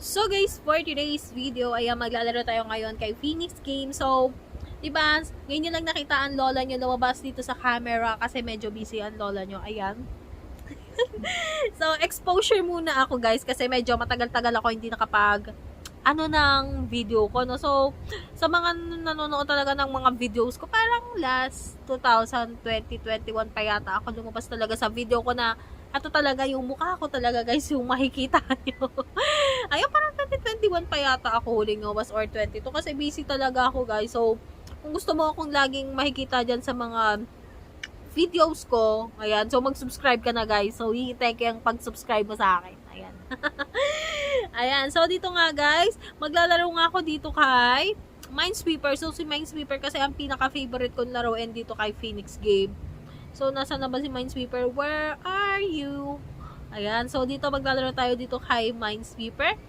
So guys, for today's video, ayan, maglalaro tayo ngayon kay Phoenix Game. So, diba, ngayon nyo lang nakita ang lola nyo lumabas dito sa camera kasi medyo busy ang lola nyo. Ayan. So, exposure muna ako guys kasi medyo matagal-tagal ako hindi nakapag ng video ko, no? So, sa mga nanonood talaga ng mga videos ko, parang last 2020-21 pa yata ako lumabas talaga sa video ko na ito talaga yung mukha ko talaga guys, yung makikita nyo. Ayun, parang 2021 pa yata ako huling lumabas or 22 kasi busy talaga ako guys. So, kung gusto mo akong laging makikita dyan sa mga videos ko, ayan, so mag-subscribe ka na guys. So, hihintay ko yung pag-subscribe mo sa akin. Ayan. Ayan, so dito nga guys, maglalaro nga ako dito kay Minesweeper. So, si Minesweeper kasi ang pinaka-favorite kong laruin dito kay Phoenix Game. So, nasa na ba si Minesweeper? Where are you? Ayan, so dito maglalaro tayo dito kay Minesweeper.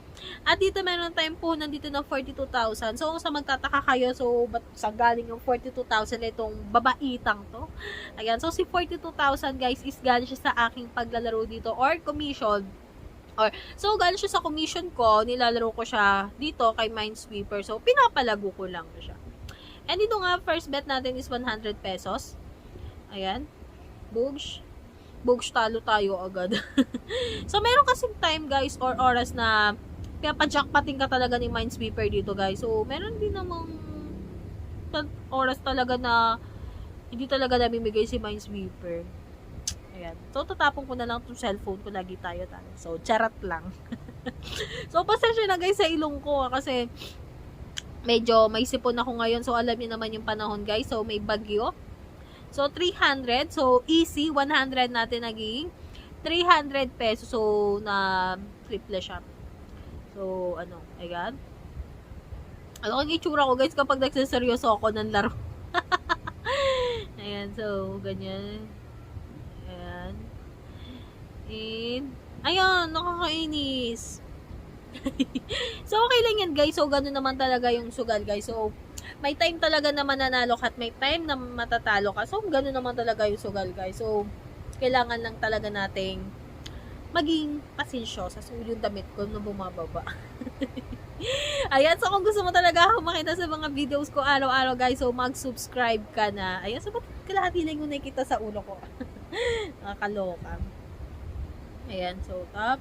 At dito meron tayong puhunan dito ng 42,000. So, kung sa magtataka kayo, so, ba't saan galing yung 42,000 itong babaitang to? Ayan, so si 42,000 guys is galing siya sa aking paglalaro dito or commission. So, galing siya sa commission ko, nilalaro ko siya dito kay Minesweeper. So, pinapalago ko lang siya. And dito nga, first bet natin is 100 pesos. Ayan. Bugs. Bugs, talo tayo agad. So, meron kasing time guys or oras na pinapajackpoting ka talaga ni Minesweeper dito guys. So, meron din namang oras talaga na hindi talaga namimigay si Minesweeper. Ayan. So, tatapon ko na lang itong cellphone ko. Lagi tayo. So, charot lang. So, pasensya na guys sa ilong ko kasi medyo may sipon ako ngayon. So, alam niyo naman yung panahon guys. So, may bagyo. So, 300. So, easy. 100 natin naging 300 pesos. So, na triple siya. So, ayan. Ano ang itsura ko guys kapag nagsiseryoso ako ng laro. Ayan. So, ganyan. Ayan. And, ayan. Nakakainis. So, okay lang yan guys. So, ganun naman talaga yung sugal guys. So, may time talaga na mananalo ka at may time na matatalo ka. So, gano'n naman talaga yung sugal, guys. So, kailangan lang talaga nating maging pasensyosa. So, yung damit ko na bumababa. Ayan, so kung gusto mo talaga ako makita sa mga videos ko araw-araw, guys, so mag-subscribe ka na. Ayan, so ba't kalahati lang yung nakikita sa ulo ko? Nakakaloka. Ayan, so top.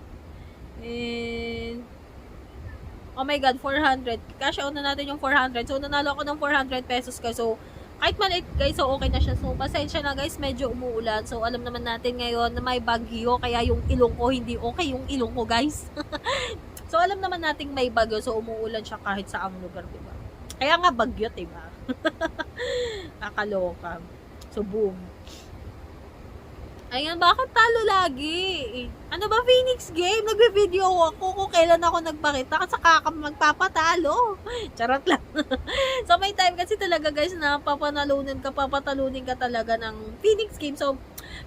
And oh my God, 400. Cash out na natin yung 400. So, nanalo ako ng 400 pesos guys. So, kahit maliit guys, so okay na siya. So, pasensya na guys, medyo umuulan. So, alam naman natin ngayon na may bagyo. Kaya yung ilong ko, hindi okay yung ilong ko guys. So, alam naman natin may bagyo. So, umuulan siya kahit sa ang lugar, diba? Kaya nga bagyo, diba? Kakaloka. So, boom. Ayan, bakit talo lagi? Ano ba, Phoenix Game? Nagbe-video ako kung kailan ako nagpakita kasi magpapatalo. Charot lang. So, may time kasi talaga guys na papatalunin ka talaga ng Phoenix Game. So,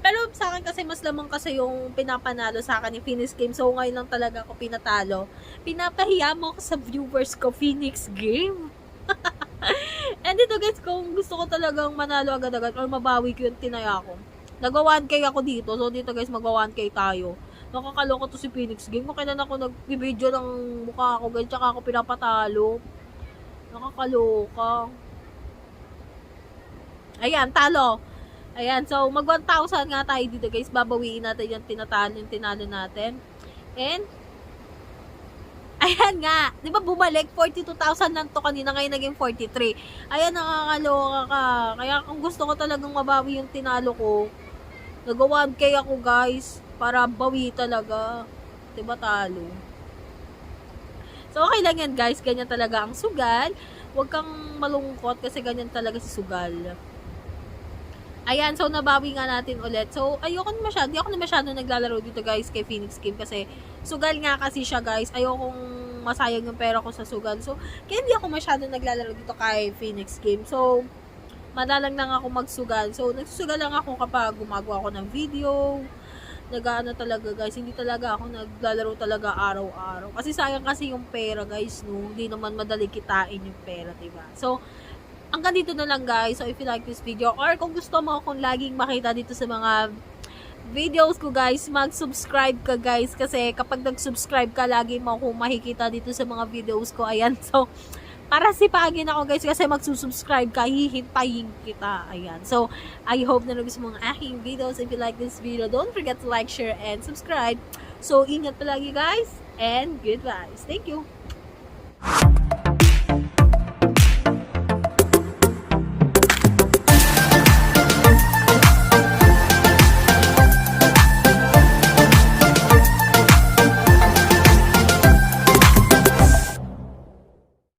pero sa akin kasi mas lamang kasi yung pinapanalo sa akin ni Phoenix Game. So, ngayon lang talaga ako pinatalo. Pinapahiya mo ako sa viewers ko, Phoenix Game. And dito guys, kung gusto ko talagang manalo agad-agad or mabawi ko yung tinaya ko, nagwa 1K ako dito. So, dito guys, magwa 1K tayo. Nakakaloka to si Phoenix Game. Kung kailan ako nag-video ng mukha ko, guys, tsaka ako pinapatalo. Nakakaloka. Ayan, talo. Ayan, so, mag 1,000 nga tayo dito, guys. Babawiin natin yung tinalo natin. And, ayan nga. Di ba bumalik? 42,000 lang to kanina. Ngayon naging 43. Ayan, nakakaloka ka. Kaya kung gusto ko talagang mabawi yung tinalo ko, nagawa 1K ako guys, para bawi talaga. Diba talo? So okay lang yan guys, ganyan talaga ang sugal. Huwag kang malungkot kasi ganyan talaga si sugal. Ayan, so nabawi nga natin ulit. So hindi ako na masyado naglalaro dito guys kay Phoenix Game kasi sugal nga kasi siya guys. Ayokong masayang yung pera ko sa sugal. So kaya hindi ako masyado naglalaro dito kay Phoenix Game. So madalang lang ako magsugal. So, nagsusugal lang ako kapag gumagawa ako ng video. Nag-ano talaga guys. Hindi talaga ako naglalaro talaga araw-araw. Kasi sayang kasi yung pera guys. No? Hindi naman madali kitain yung pera, diba? So, hanggang dito na lang guys. So, if you like this video or kung gusto mo akong laging makita dito sa mga videos ko guys, mag-subscribe ka guys kasi kapag nag-subscribe ka, lagi mo akong makikita dito sa mga videos ko. Ayan, so para sipagin ako guys kasi magsusubscribe ka, hihintayin kita. Ayan, so I hope na nagustuhan mo ang aking videos. If you like this video, don't forget to like, share, and subscribe. So ingat palagi guys, and goodbye. Thank you.